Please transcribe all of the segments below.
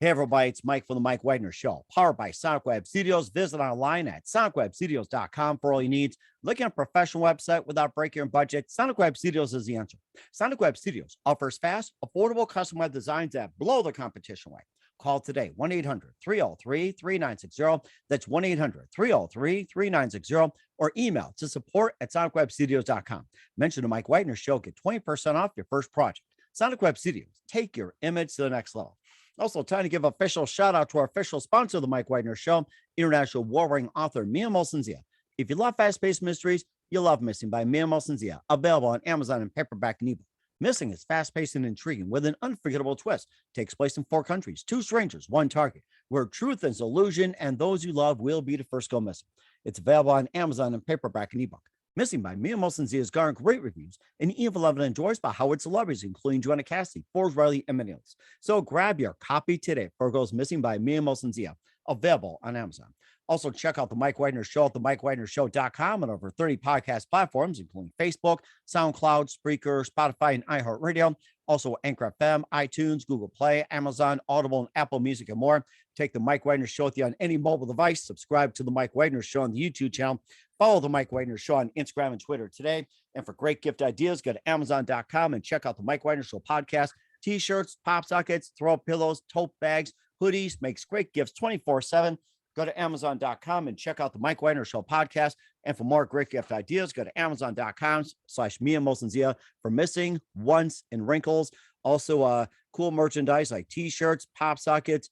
Hey, everybody, it's Mike from the Mike Wagner Show, powered by Sonic Web Studios. Visit online at sonicwebstudios.com for all your needs. Looking at a professional website without breaking your budget? Sonic Web Studios is the answer. Sonic Web Studios offers fast, affordable custom web designs that blow the competition away. Call today, 1-800-303-3960. That's 1-800-303-3960. Or email to support@sonicwebstudios.com. Mention the Mike Wagner Show. Get 20% off your first project. Sonic Web Studios. Take your image to the next level. Also, time to give official shout out to our official sponsor of the Mike Wagner Show, international warring author Mia Molson-Zia. If you love fast-paced mysteries, you'll love Missing by Mia Molson-Zia, available on Amazon in paperback and ebook. Missing is fast-paced and intriguing with an unforgettable twist. Takes place in 4 countries, 2 strangers, 1 target, where truth is illusion and those you love will be the first go missing. It's available on Amazon in paperback and ebook. Missing by Mia Molson-Zia has garnered great reviews and even loved and enjoyed by Howard celebrities, including Joanna Cassidy, Forbes Riley, and many others. So grab your copy today before it goes missing by Mia Molson-Zia, available on Amazon. Also, check out the Mike Wagner Show at themikewagnershow.com and over 30 podcast platforms, including Facebook, SoundCloud, Spreaker, Spotify, and iHeartRadio. Also, Anchor FM, iTunes, Google Play, Amazon, Audible, and Apple Music, and more. Take the Mike Wagner Show with you on any mobile device. Subscribe to the Mike Wagner Show on the YouTube channel. Follow the Mike Wagner Show on Instagram and Twitter today. And for great gift ideas, go to Amazon.com and check out the Mike Wagner Show podcast. T-shirts, pop sockets, throw pillows, tote bags, hoodies, makes great gifts 24/7. Go to Amazon.com and check out the Mike Wagner Show podcast. And for more great gift ideas, go to Amazon.com/Mia Molson-Zia for Missing, Once, and Wrinkles. Also, cool merchandise like T-shirts, pop sockets,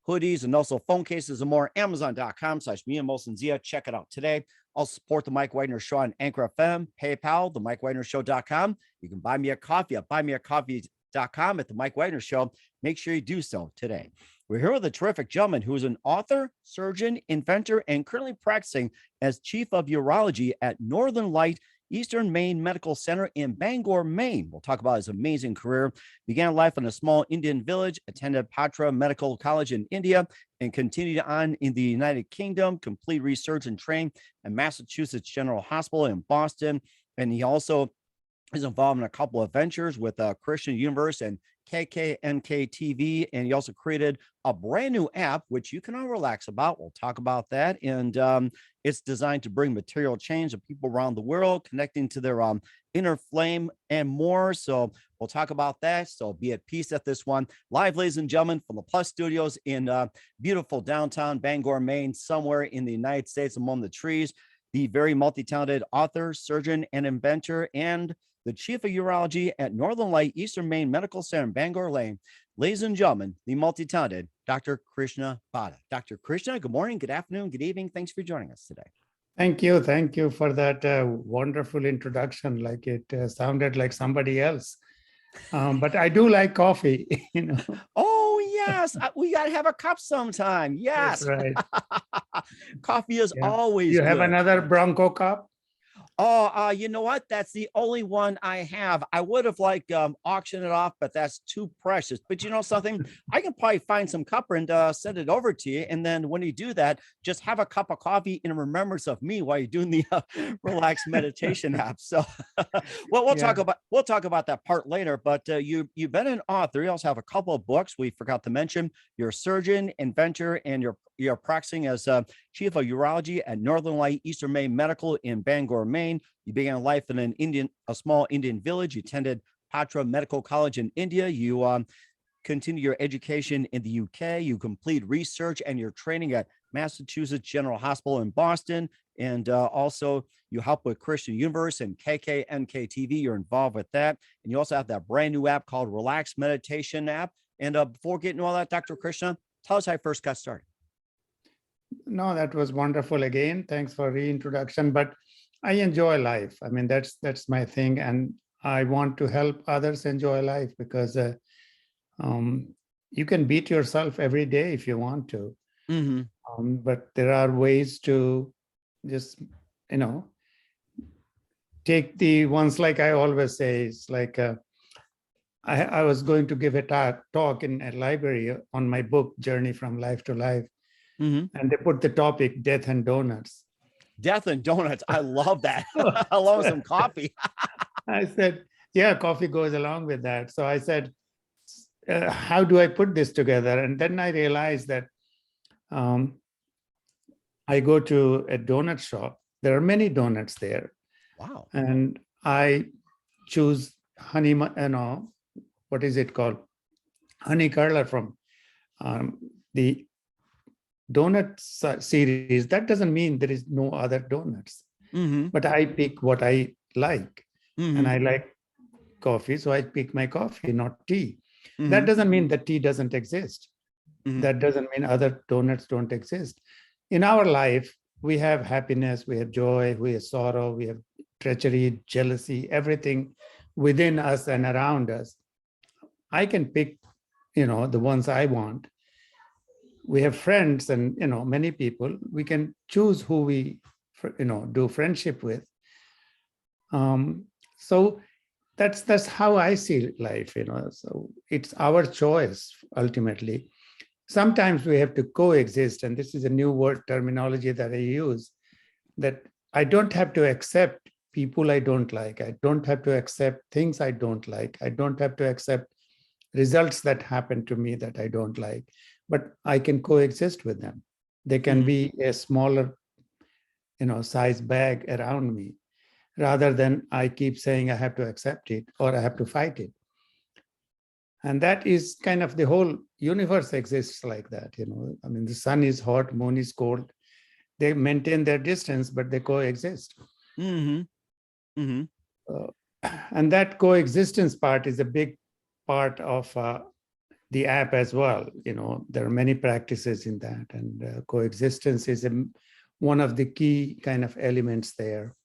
hoodies, and also phone cases and more. Amazon.com/Mia Molson-Zia. Check it out today. Also support the Mike Wagner Show on Anchor FM, PayPal, themikewagnershow.com. You can buy me a coffee at buymeacoffee.com at the Mike Wagner Show. Make sure you do so today. We're here with a terrific gentleman who is an author, surgeon, inventor, and currently practicing as chief of urology at Northern Light Eastern Maine Medical Center in Bangor, Maine. We'll talk about his amazing career. Began life in a small Indian village, attended Patra Medical College in India, and continued on in the United Kingdom, complete research and training at Massachusetts General Hospital in Boston. And he also is involved in a couple of ventures with Christian Universe and KKNK TV, and he also created a brand new app, which you can all relax about. We'll talk about that. And it's designed to bring material change to people around the world, connecting to their inner flame and more. So we'll talk about that. So be at peace at this one. Live, ladies and gentlemen, from the Plus Studios in beautiful downtown Bangor, Maine, somewhere in the United States among the trees, the very multi-talented author, surgeon, and inventor, and the chief of urology at Northern Light Eastern Maine Medical Center in Bangor, Maine. Ladies and gentlemen, the multi-talented Dr. Krishna Bhatta. Dr. Krishna, good morning, good afternoon, good evening. Thanks for joining us today. Thank you. Thank you for that wonderful introduction. Like it sounded like somebody else. But I do like coffee, Oh, yes. We got to have a cup sometime. Yes. That's right. Coffee is always You good. have another Bronco cup? Oh, you know what? That's the only one I have. I would have auctioned it off, but that's too precious. But you know something? I can probably find some copper and send it over to you. And then when you do that, just have a cup of coffee in remembrance of me while you're doing the Relaxx Meditation app. So, well, we'll talk about that part later. But you've been an author. You also have a couple of books we forgot to mention. You're a surgeon, inventor, and you're practicing as chief of urology at Northern Light Eastern Maine Medical in Bangor, Maine. You began life in a small Indian village. You attended Patra Medical College in India. You continue your education in the UK. You complete research and your training at Massachusetts General Hospital in Boston. And also you help with Christian Universe and KKNK TV. You're involved with that. And you also have that brand new app called Relaxx Meditation app. And before getting all that, Dr. Krishna, tell us how you first got started. No, that was wonderful again. Thanks for reintroduction. But I enjoy life. I mean, that's my thing. And I want to help others enjoy life because you can beat yourself every day if you want to. Mm-hmm. But there are ways to just, take the ones like I always say, it's like I was going to give a talk in a library on my book, Journey from Life to Life. Mm-hmm. And they put the topic, death and donuts. Death and donuts. I love that. Along with some coffee. I said, yeah, coffee goes along with that. So I said, how do I put this together? And then I realized that I go to a donut shop. There are many donuts there. Wow. And I choose honey, what is it called? Honey curler from the donut series. That doesn't mean there is no other donuts, but I pick what I like. And I like coffee, so I pick my coffee, not tea. That doesn't mean that tea doesn't exist. That doesn't mean other donuts don't exist. In our life, we have happiness, we have joy, we have sorrow, we have treachery, jealousy, everything within us and around us. I can pick, the ones I want. We have friends and, many people. We can choose who we, do friendship with. So that's how I see life, So it's our choice ultimately. Sometimes we have to coexist, and this is a new word terminology that I use, that I don't have to accept people I don't like. I don't have to accept things I don't like. I don't have to accept results that happen to me that I don't like, but I can coexist with them. They can be a smaller, size bag around me, rather than I keep saying I have to accept it or I have to fight it. And that is kind of the whole universe exists like that. I mean, the sun is hot, moon is cold. They maintain their distance, but they coexist. And that coexistence part is a big part of the app as well. There are many practices in that, and coexistence is one of the key kind of elements there.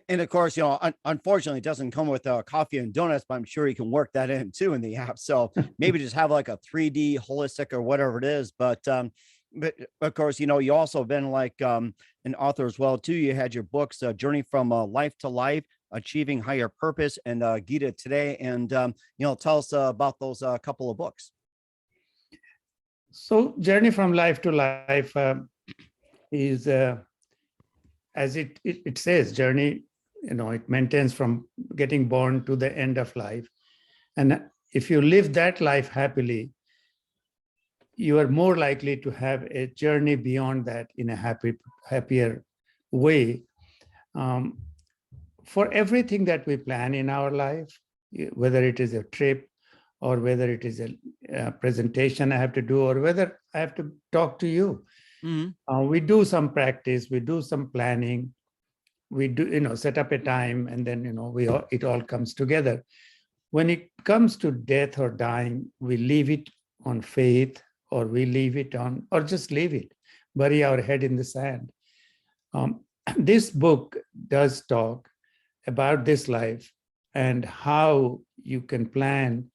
And of course, unfortunately, it doesn't come with coffee and donuts, but I'm sure you can work that in too in the app. So maybe just have like a 3D holistic or whatever it is. But of course, you also have been like an author as well too. You had your books, Journey from Life to Life, Achieving Higher Purpose, and Gita Today. And tell us about those couple of books. So, Journey from Life to Life is. As it says, journey, it maintains from getting born to the end of life. And if you live that life happily, you are more likely to have a journey beyond that in a happier way. For everything that we plan in our life, whether it is a trip or whether it is a presentation I have to do, or whether I have to talk to you, we do some practice, we do some planning, we do, set up a time, and then, it all comes together. When it comes to death or dying, we leave it on faith, or we leave it on, or just leave it, bury our head in the sand. This book does talk about this life and how you can plan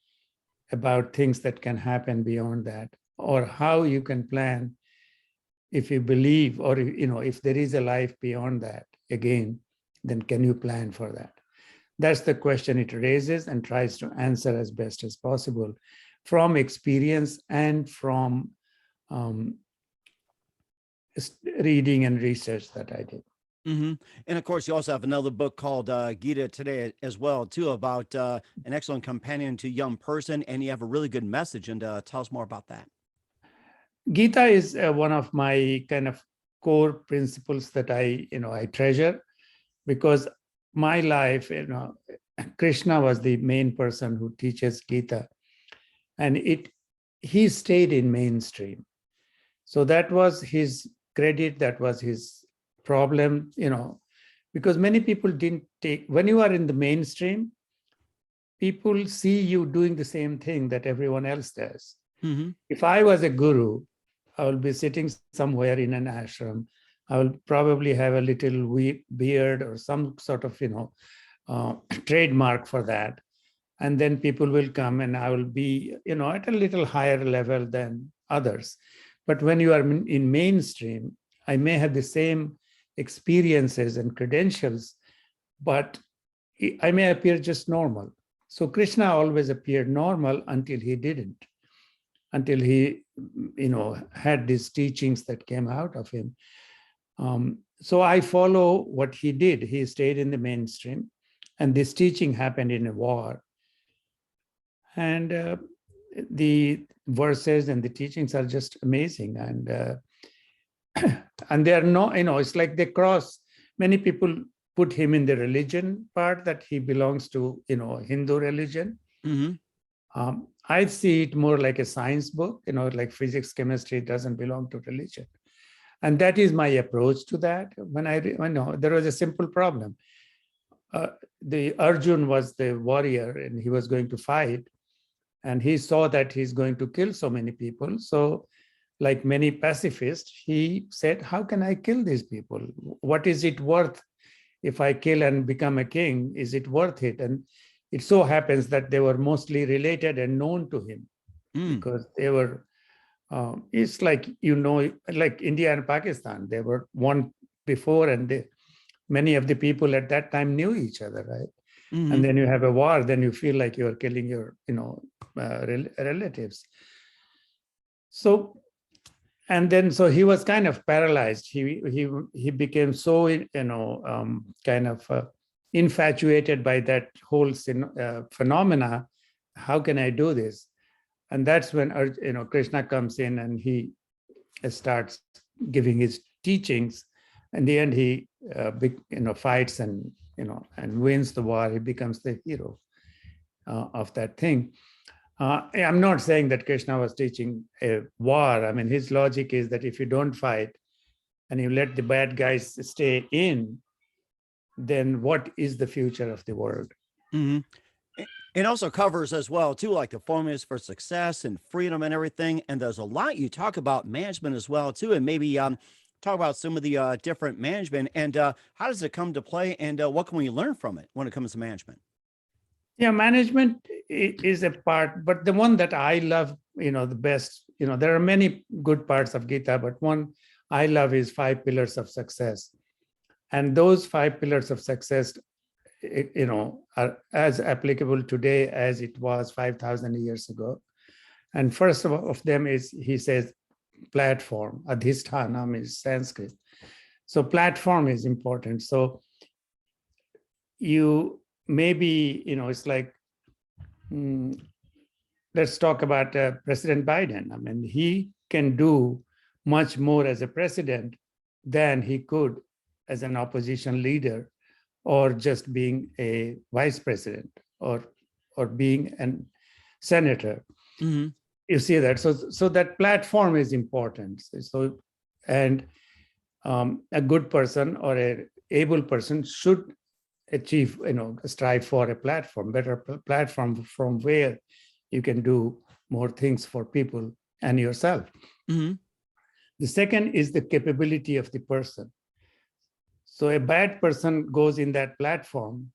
about things that can happen beyond that, or how you can plan if you believe, or if there is a life beyond that again, then can you plan for that? That's the question it raises and tries to answer as best as possible from experience and from reading and research that I did. And of course, you also have another book called Gita Today as well, too, about an excellent companion to young person. And you have a really good message. And tell us more about that. Gita is one of my kind of core principles that I treasure, because my life, Krishna was the main person who teaches Gita, and he stayed in mainstream. So that was his credit, that was his problem, because many people didn't take, when you are in the mainstream, people see you doing the same thing that everyone else does. If I was a guru, I will be sitting somewhere in an ashram. I will probably have a little beard or some sort of, trademark for that. And then people will come and I will be, at a little higher level than others. But when you are in mainstream, I may have the same experiences and credentials, but I may appear just normal. So Krishna always appeared normal until he didn't. Until he, had these teachings that came out of him. So I follow what he did. He stayed in the mainstream, and this teaching happened in a war. And the verses and the teachings are just amazing. And they are no, it's like they cross. Many people put him in the religion part, that he belongs to, Hindu religion. I see it more like a science book, like physics, chemistry doesn't belong to religion. And that is my approach to that. When there was a simple problem. The Arjun was the warrior and he was going to fight. And he saw that he's going to kill so many people. So like many pacifists, he said, how can I kill these people? What is it worth if I kill and become a king? Is it worth it? And it so happens that they were mostly related and known to him because they were, it's like, like India and Pakistan, they were one before, and many of the people at that time knew each other, right? And then you have a war, then you feel like you're killing your, relatives. So he was kind of paralyzed. He became so, kind of infatuated by that whole phenomena. How can I do this? And that's when, Krishna comes in and he starts giving his teachings. In the end, he, fights and wins the war. He becomes the hero of that thing. I'm not saying that Krishna was teaching a war. I mean, his logic is that if you don't fight and you let the bad guys stay in, then what is the future of the world? It also covers as well, too, like the formulas for success and freedom and everything. And there's a lot you talk about management as well, too, and maybe talk about some of the different management and how does it come to play and what can we learn from it when it comes to management? Yeah, management is a part, but the one that I love, the best, there are many good parts of Gita, but one I love is 5 pillars of success. And those 5 pillars of success, are as applicable today as it was 5,000 years ago. And first of them is, he says, platform. Adhisthanam is Sanskrit. So platform is important. So you maybe, it's like, let's talk about President Biden. I mean, he can do much more as a president than he could as an opposition leader, or just being a vice president, or being a senator. You see that. So that platform is important. So, and a good person or a able person should achieve, strive for a platform, better platform from where you can do more things for people and yourself. The second is the capability of the person. So a bad person goes in that platform,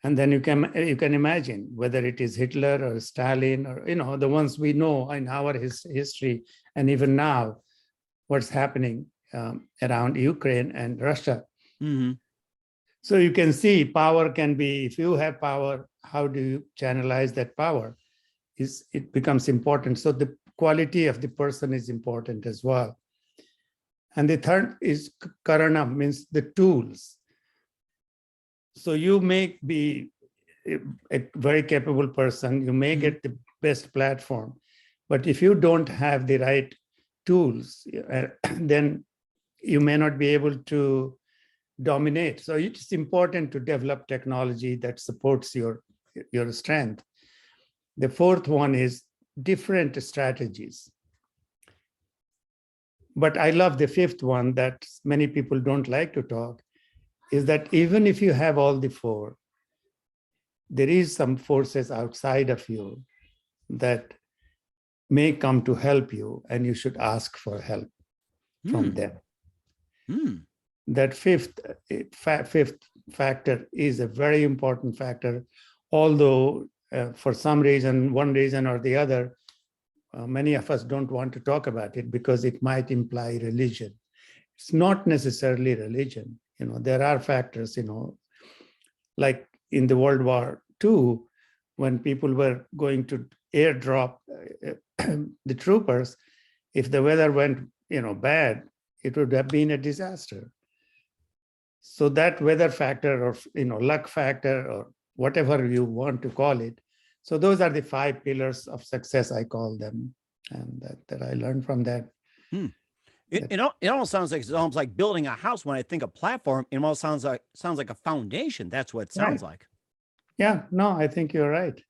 and then you can imagine whether it is Hitler or Stalin or the ones we know in our history, and even now what's happening around Ukraine and Russia. So you can see power can be, if you have power, how do you channelize that power? It becomes important. So the quality of the person is important as well. And the third is karana, means the tools. So you may be a very capable person, you may get the best platform, but if you don't have the right tools, then you may not be able to dominate. So it's important to develop technology that supports your strength. The fourth one is different strategies. But I love the fifth one that many people don't like to talk, is that even if you have all the 4, there is some forces outside of you that may come to help you, and you should ask for help from them. That fifth factor is a very important factor, although for some reason, one reason or the other, many of us don't want to talk about it because it might imply religion. It's not necessarily religion. There are factors, like in the World War II, when people were going to airdrop the troopers, if the weather went, bad, it would have been a disaster. So that weather factor or, luck factor or whatever you want to call it, So those are the 5 pillars of success, I call them, and that I learned from that. It almost sounds like, it's almost like building a house. When I think of platform, it almost sounds like a foundation. That's what it sounds like. Yeah, no, I think you're right.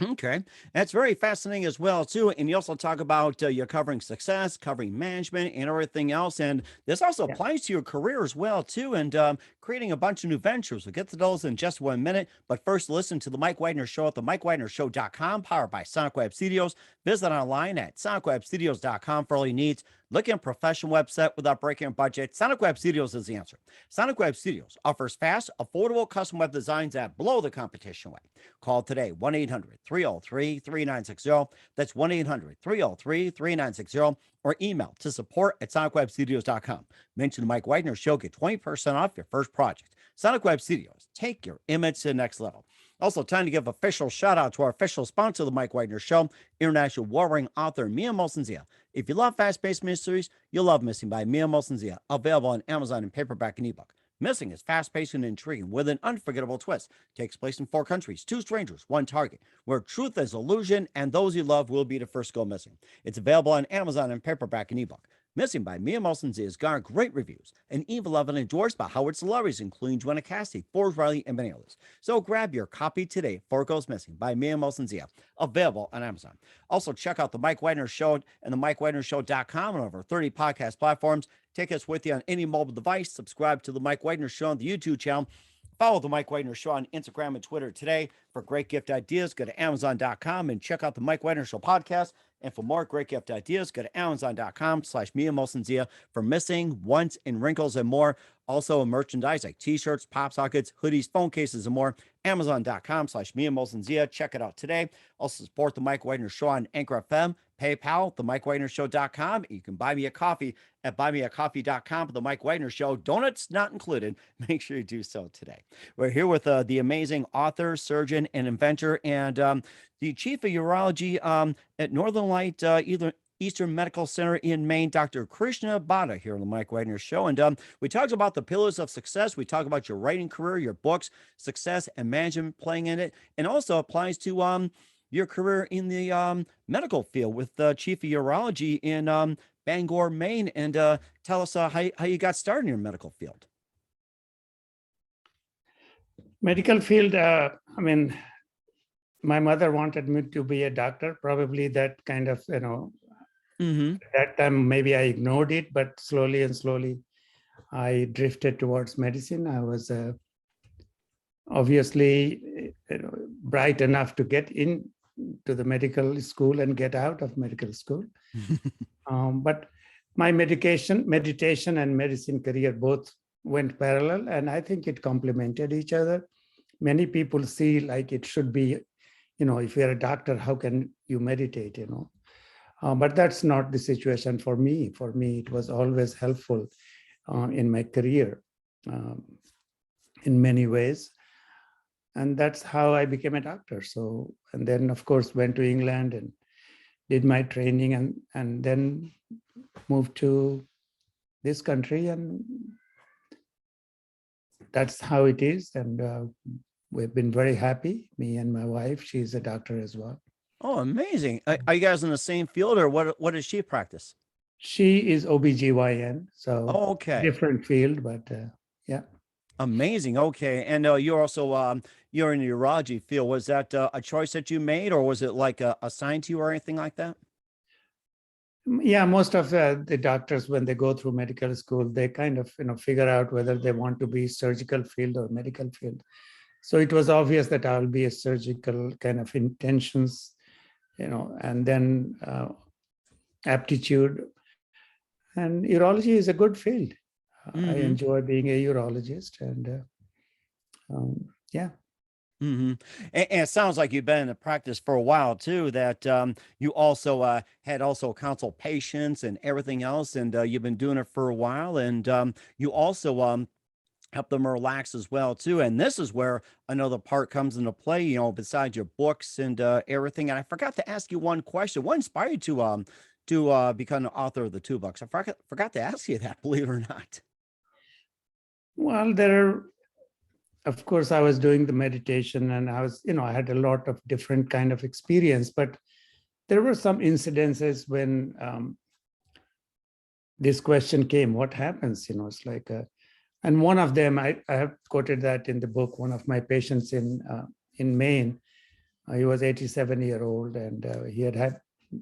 Okay, that's very fascinating as well too. And you also talk about you're covering success, covering management, and everything else. And this also applies to your career as well too. And creating a bunch of new ventures. We'll get to those in just 1 minute. But first, listen to the Mike Wagner Show at the MikeWagnerShow.com, powered by Sonic Web Studios. Visit online at SonicWebStudios.com for all your needs. Looking at a professional website without breaking a budget? Sonic Web Studios is the answer. Sonic Web Studios offers fast, affordable custom web designs that blow the competition away. Call today, 1-800-303-3960. That's 1-800-303-3960. Or email to support@sonicwebstudios.com. Mention the Mike Wagner Show. Get 20% off your first project. Sonic Web Studios. Take your image to the next level. Also, time to give official shout out to our official sponsor of the Mike Wagner Show, international warring author Mia Molson-Zia. If you love fast-paced mysteries, you'll love Missing by Mia Molson-Zia, available on Amazon in paperback and ebook. Missing is fast-paced and intriguing with an unforgettable twist. Takes place in 4 countries, 2 strangers, 1 target, where truth is illusion and those you love will be the first to go missing. It's available on Amazon in paperback and ebook. Missing by Mia Molson-Zia has garnered great reviews and even loved and endorsed by Howard celebrities, including Joanna Cassidy, Forbes Riley, and many others. So grab your copy today before it goes missing by Mia Molson-Zia, available on Amazon. Also, check out the Mike Wagner Show and the MikeWagnerShow.com and over 30 podcast platforms. Take us with you on any mobile device. Subscribe to the Mike Wagner Show on the YouTube channel. Follow the Mike Wagner Show on Instagram and Twitter today. For great gift ideas, go to Amazon.com and check out the Mike Wagner Show podcast. And for more great gift ideas, go to Amazon.com/Mia Molson-Zia for Missing, Once, and Wrinkles and more. Also, merchandise like t-shirts, pop sockets, hoodies, phone cases, and more. Amazon.com/Mia Molson-Zia. Check it out today. Also, support the Mike Wagner Show on Anchor FM, PayPal, the MikeWagnerShow.com. You can buy me a coffee at buymeacoffee.com for the Mike Wagner Show. Donuts not included. Make sure you do so today. We're here with the amazing author, surgeon, and inventor, and the chief of urology at Northern Light Eastern Medical Center in Maine, Dr. Krishna Bhatta, here on the Mike Wagner Show. And we talked about the pillars of success. We talked about your writing career, your books, success and management playing in it, and also applies to your career in the medical field with the chief of urology in Bangor, Maine. And tell us how you got started in your medical field. Medical field, I mean, my mother wanted me to be a doctor. Probably that kind of, at that time, maybe I ignored it, but slowly and slowly, I drifted towards medicine. I was obviously bright enough to get into the medical school and get out of medical school. But my meditation and medicine career both went parallel, and I think it complemented each other. Many people see like it should be, if you're a doctor, how can you meditate, but that's not the situation for me. For me, it was always helpful in my career in many ways. And that's how I became a doctor. So, and then of course, went to England and did my training and then moved to this country, and that's how it is. And we've been very happy, me and my wife. She's a doctor as well. Oh, amazing. Are you guys in the same field, or what does she practice? She is OBGYN, so okay, different field, but yeah. Amazing. Okay. And you're also, you're in the urology field. Was that a choice that you made, or was it like assigned to you or anything like that? Yeah, most of the doctors, when they go through medical school, they kind of, figure out whether they want to be surgical field or medical field. So it was obvious that I'll be a surgical kind of intentions, and then aptitude. And urology is a good field. I enjoy being a urologist, and yeah. And it sounds like you've been in the practice for a while too, that you also had counsel patients and everything else, and you've been doing it for a while, and you also help them relax as well too. And this is where another part comes into play, besides your books and everything. And I forgot to ask you one question. What inspired you to become an author of the 2 books? I forgot to ask you that, believe it or not. Well, there are of course, I was doing the meditation, and I was, I had a lot of different kind of experience, but there were some incidences when this question came, what happens? It's like, and one of them, I have quoted that in the book. One of my patients in Maine, he was 87-year-old, and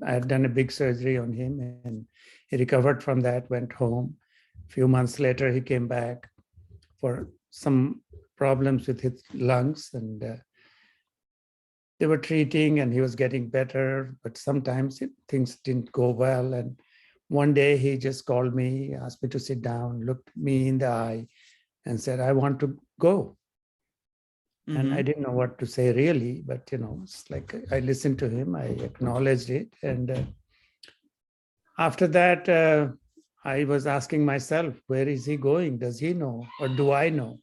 I had done a big surgery on him, and he recovered from that, went home. A few months later, he came back for some problems with his lungs, and they were treating, and he was getting better, but sometimes things didn't go well. And one day he just called me, asked me to sit down, looked me in the eye, and said, I want to go. Mm-hmm. And I didn't know what to say really, but it's like I listened to him, I acknowledged it. And after that, I was asking myself, where is he going? Does he know, or do I know?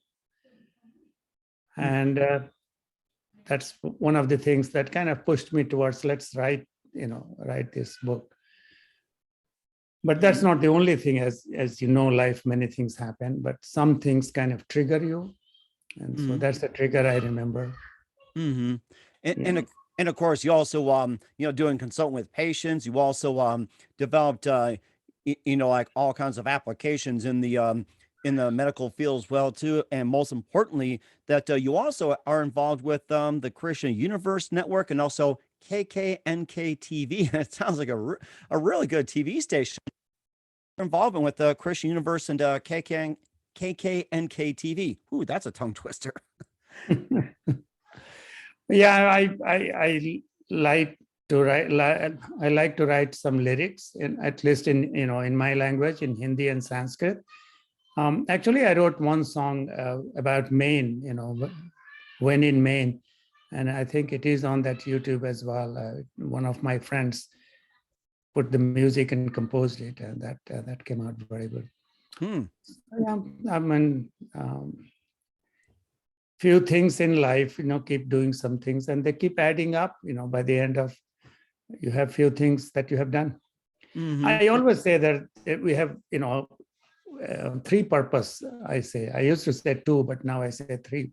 And that's one of the things that kind of pushed me towards, let's write this book. But that's not the only thing. As life, many things happen, but some things kind of trigger you. And so that's the trigger I remember. Mm-hmm. And of course, you also, doing consulting with patients, you also developed, like all kinds of applications in the medical field as well, too. And most importantly, that you also are involved with the Krishna Universe Network and also KKNK TV. It sounds like a really good TV station. Involvement with the Krishna Universe and KKNK TV. Ooh, that's a tongue twister. Yeah, I like to write. I like to write some lyrics, at least in my language, in Hindi and Sanskrit. Actually, I wrote one song about Maine. When in Maine, and I think it is on that YouTube as well. One of my friends put the music and composed it, and that came out very good. Yeah, I mean, few things in life, keep doing some things, and they keep adding up. By the end of, you have few things that you have done. Mm-hmm. I always say that we have, three purpose. I used to say two, but now I say three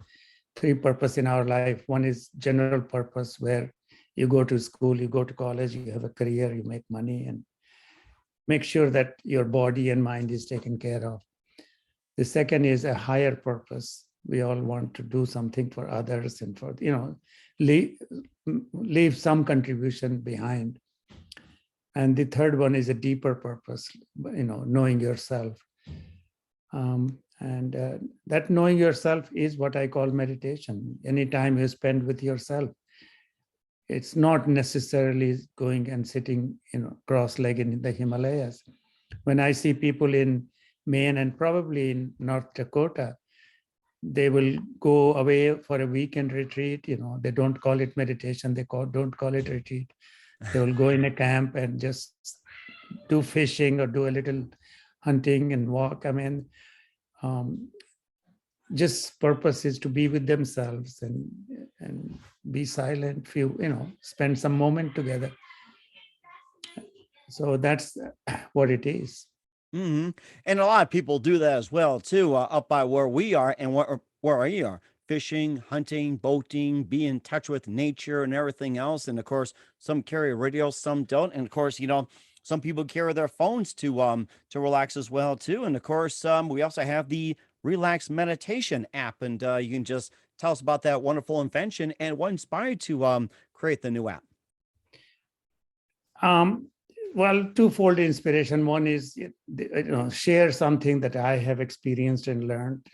purpose in our life. One is general purpose, where you go to school, you go to college, you have a career, you make money, and make sure that your body and mind is taken care of. The second is a higher purpose. We all want to do something for others and for, leave some contribution behind. And the third one is a deeper purpose, knowing yourself. And that knowing yourself is what I call meditation. Any time you spend with yourself, it's not necessarily going and sitting, cross-legged in the Himalayas. When I see people in Maine and probably in North Dakota, they will go away for a weekend retreat. They don't call it meditation. Don't call it retreat. They will go in a camp and just do fishing or do a little hunting and walk. I mean, just purpose is to be with themselves and be silent, spend some moment together. So that's what it is. Mm-hmm. And a lot of people do that as well, too, up by where we are and where we are. Fishing, hunting, boating, be in touch with nature and everything else. And of course, some carry a radio, some don't. And of course, some people carry their phones to relax as well, too. And of course, we also have the Relaxx Meditation app. And you can just tell us about that wonderful invention and what inspired to create the new app. Well, twofold inspiration. One is, share something that I have experienced and learned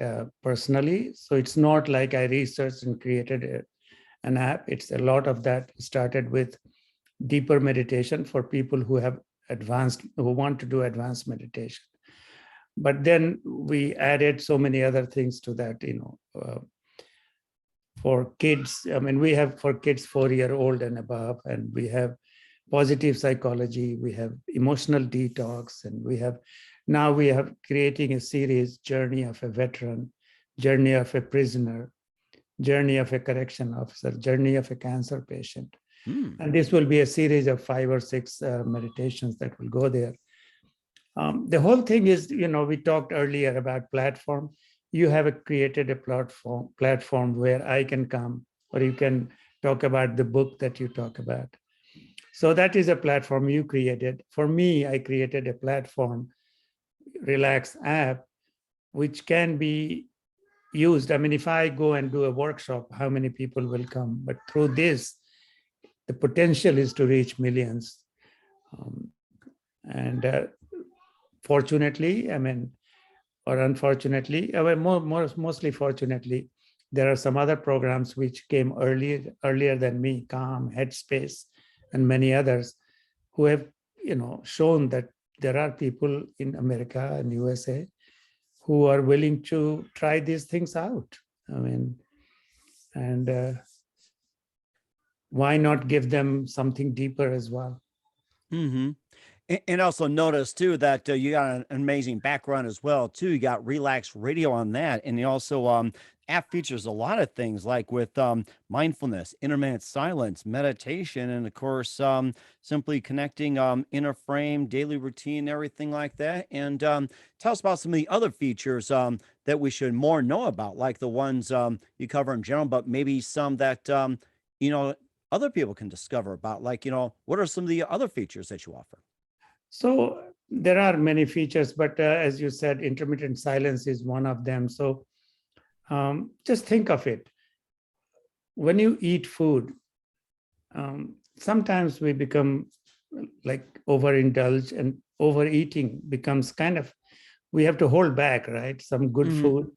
personally. So it's not like I researched and created an app. It's a lot of that started with deeper meditation for people who want to do advanced meditation. But then we added so many other things to that, for kids. I mean, we have for kids 4-year-old and above, and we have positive psychology, we have emotional detox, and we have creating a series, Journey of a Veteran, Journey of a Prisoner, Journey of a Correction Officer, Journey of a Cancer Patient. And this will be a series of 5 or 6 meditations that will go there. The whole thing is, we talked earlier about platform. you have created a platform where I can come, or you can talk about the book that you talk about. So that is a platform you created. For me, I created a platform, Relaxx app, which can be used. I mean, if I go and do a workshop, how many people will come? But through this, the potential is to reach millions. And fortunately, I mean, or unfortunately, mostly fortunately, there are some other programs which came earlier than me, Calm, Headspace, and many others, who have, shown that there are people in America and USA who are willing to try these things out. I mean, and why not give them something deeper as well? Mm-hmm. And also notice too that you got an amazing background as well too. You got Relaxx Radio on that, and you also app features a lot of things like with mindfulness, intermittent silence, meditation, and of course simply connecting inner frame, daily routine, everything like that. And tell us about some of the other features that we should more know about, like the ones you cover in general, but maybe some that you know other people can discover about, like what are some of the other features that you offer? So there are many features, but as you said, intermittent silence is one of them. So just think of it. When you eat food, sometimes we become like overindulged, and overeating becomes kind of, we have to hold back, right? Some good food,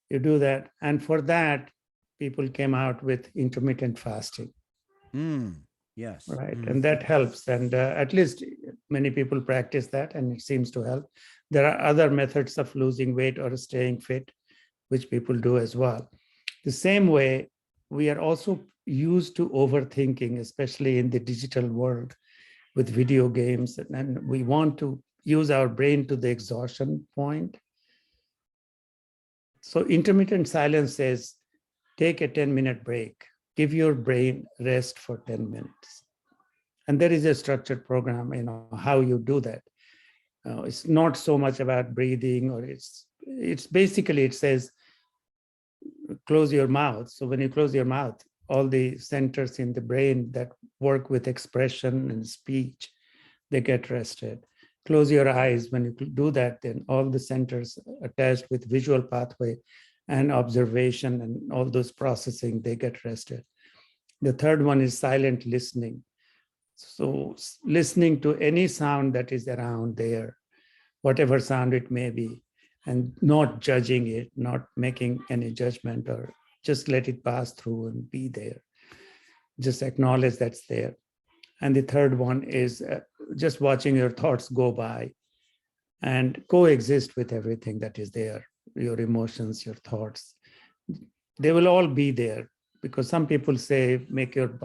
you do that. And for that, people came out with intermittent fasting. Yes. Right. And that helps. And at least many people practice that, and it seems to help. There are other methods of losing weight or staying fit, which people do as well. The same way, we are also used to overthinking, especially in the digital world with video games. And we want to use our brain to the exhaustion point. So intermittent silence says, take a 10-minute break, give your brain rest for 10 minutes. And there is a structured program, how you do that. It's not so much about breathing, or it's basically, it says, close your mouth. So when you close your mouth, all the centers in the brain that work with expression and speech, they get rested. Close your eyes. When you do that, then all the centers attached with visual pathway and observation and all those processing, they get rested. The third one is silent listening. So listening to any sound that is around there, whatever sound it may be, and not judging it, not making any judgment, or just let it pass through and be there. Just acknowledge that's there. And the third one is just watching your thoughts go by and coexist with everything that is there, your emotions, your thoughts. They will all be there, because some people say, make your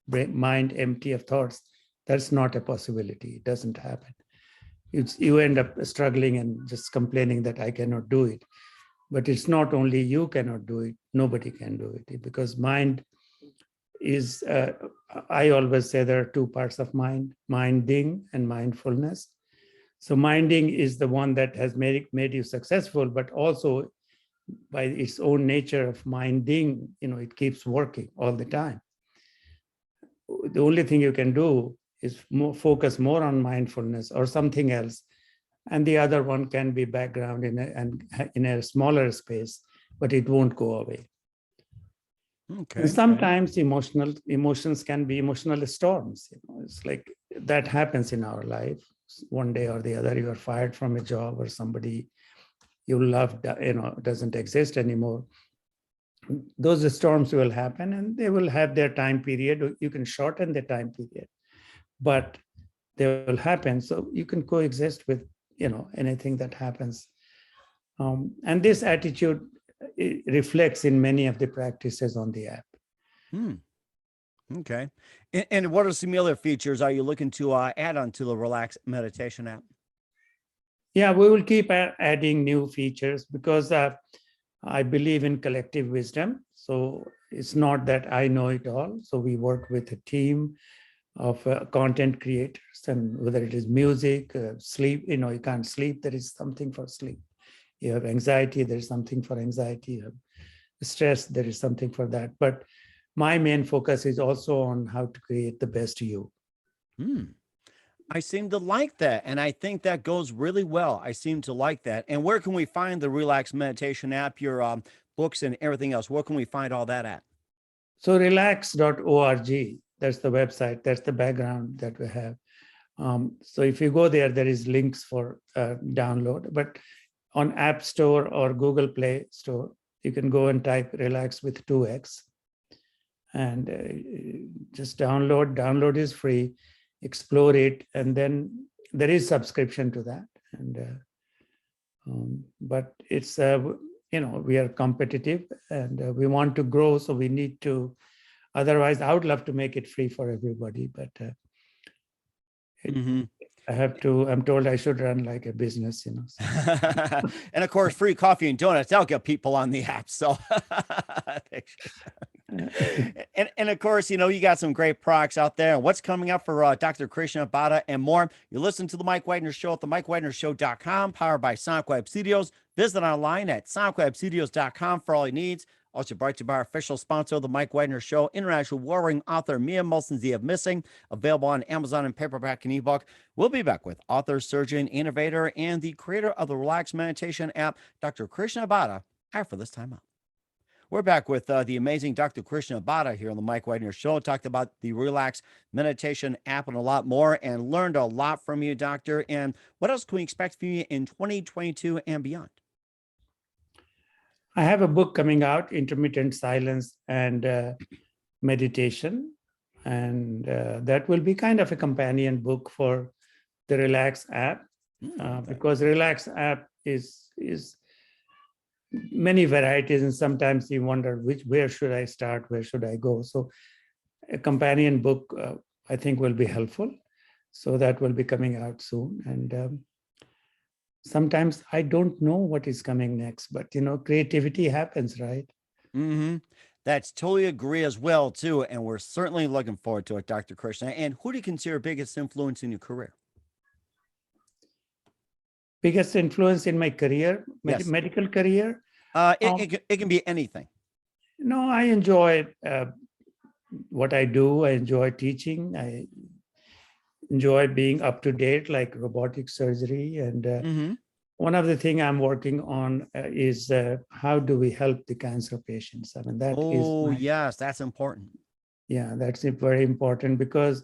mind empty of thoughts. That's not a possibility. It doesn't happen. You end up struggling and just complaining that I cannot do it. But it's not only you cannot do it, nobody can do it, because mind is, I always say there are two parts of mind, minding and mindfulness. So minding is the one that has made you successful, but also by its own nature of minding, it keeps working all the time. The only thing you can do is focus more on mindfulness or something else. And the other one can be background in a smaller space, but it won't go away. Okay. And sometimes emotions can be emotional storms. It's like that happens in our life. One day or the other, you are fired from a job, or somebody you loved, doesn't exist anymore. Those storms will happen, and they will have their time period. You can shorten the time period, but they will happen. So you can coexist with, anything that happens. And this attitude, it reflects in many of the practices on the app. Okay. And what are some other features are you looking to add on to the Relaxx Meditation app? Yeah, we will keep adding new features, because I believe in collective wisdom. So it's not that I know it all. So we work with a team of content creators, and whether it is music, sleep, you can't sleep, there is something for sleep. You have anxiety, there's something for anxiety. You have stress, there is something for that. But my main focus is also on how to create the best you. I seem to like that. And I think that goes really well. I seem to like that. And where can we find the Relaxx Meditation app, your books and everything else? Where can we find all that at? So relaxx.org, that's the website, that's the background that we have. So if you go there, there is links for download. But on App Store or Google Play Store, you can go and type Relaxx with 2X and just download. Download is free, explore it, and then there is subscription to that. And but it's we are competitive and we want to grow, so we need to. Otherwise, I would love to make it free for everybody, but I have to. I'm told I should run like a business, So. And of course, free coffee and donuts, that'll get people on the app. So, and of course, you got some great products out there. And what's coming up for Dr. Krishna Bhatta and more? You listen to the Mike Wagner Show at the MikeWagnerShow.com, powered by Sonic Web Studios. Visit online at SonicWebStudios.com for all your needs. Also brought to you by our official sponsor, the Mike Wagner Show, international warring author Mia Molson's The of Missing, available on Amazon in paperback and ebook. We'll be back with author, surgeon, innovator, and the creator of the Relaxx Meditation app, Dr. Krishna Bhatta, after this time out. We're back with the amazing Dr. Krishna Bhatta here on the Mike Wagner Show. Talked about the Relaxx Meditation app and a lot more, and learned a lot from you, Doctor. And what else can we expect from you in 2022 and beyond? I have a book coming out, Intermittent Silence and Meditation. And that will be kind of a companion book for the Relaxx app, because Relaxx app is many varieties, and sometimes you wonder where should I start, where should I go. So a companion book, I think, will be helpful. So that will be coming out soon. And sometimes I don't know what is coming next, but creativity happens, right? That's totally agree as well, too. And we're certainly looking forward to it, Dr. Krishna. And who do you consider your biggest influence in your career? Biggest influence in my career, Yes. medical career? It can be anything. No, I enjoy what I do. I enjoy teaching. I enjoy being up to date, like robotic surgery. And one of the things I'm working on is how do we help the cancer patients? I mean, yes, that's important. Yeah, that's very important, because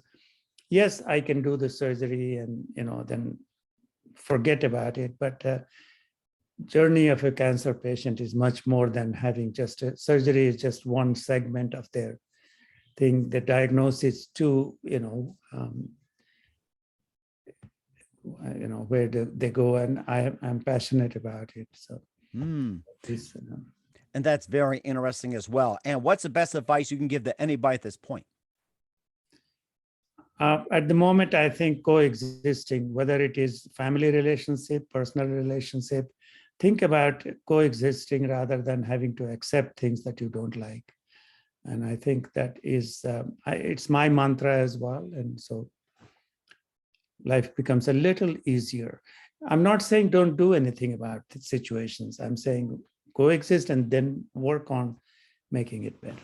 yes, I can do the surgery and then forget about it, but journey of a cancer patient is much more than having just a surgery. Is just one segment of their thing. The diagnosis too, where they go, and I'm passionate about it. So and that's very interesting as well. And what's the best advice you can give to anybody at this point? At the moment, I think coexisting, whether it is family relationship, personal relationship, think about coexisting rather than having to accept things that you don't like. And I think that is, it's my mantra as well. And so life becomes a little easier. I'm not saying don't do anything about the situations. I'm saying coexist and then work on making it better.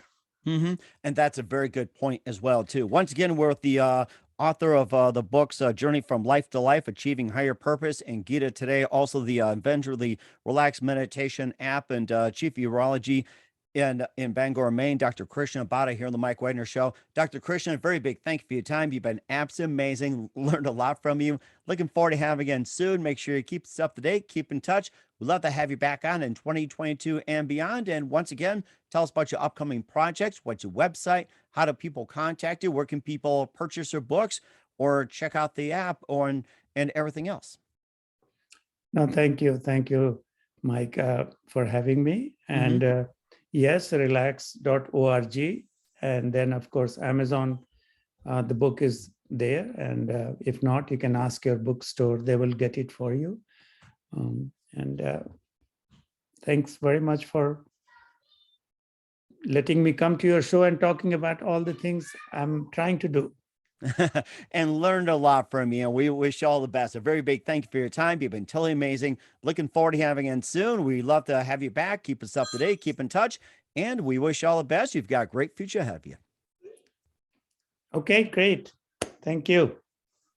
And that's a very good point as well, too. Once again, we're with the author of the books Journey from Life to Life, Achieving Higher Purpose, and Gita today, also the inventor of the Relaxx Meditation app and chief of urology in Bangor, Maine, Dr. Krishna Bhatta here on the Mike Wagner Show. Dr. Krishna, a very big thank you for your time. You've been absolutely amazing. Learned a lot from you. Looking forward to having you again soon. Make sure you keep us up to date. Keep in touch. We'd love to have you back on in 2022 and beyond. And once again, tell us about your upcoming projects. What's your website? How do people contact you? Where can people purchase your books or check out the app and everything else? No, thank you. Thank you, Mike, for having me. And yes, relaxx.org. And then, of course, Amazon, the book is there. And if not, you can ask your bookstore. They will get it for you. And thanks very much for letting me come to your show and talking about all the things I'm trying to do. and learned a lot from you. And we wish you all the best. A very big thank you for your time. You've been totally amazing. Looking forward to having you in soon. We'd love to have you back. Keep us up to date. Keep in touch. And we wish you all the best. You've got a great future ahead of you. Okay, great. Thank you.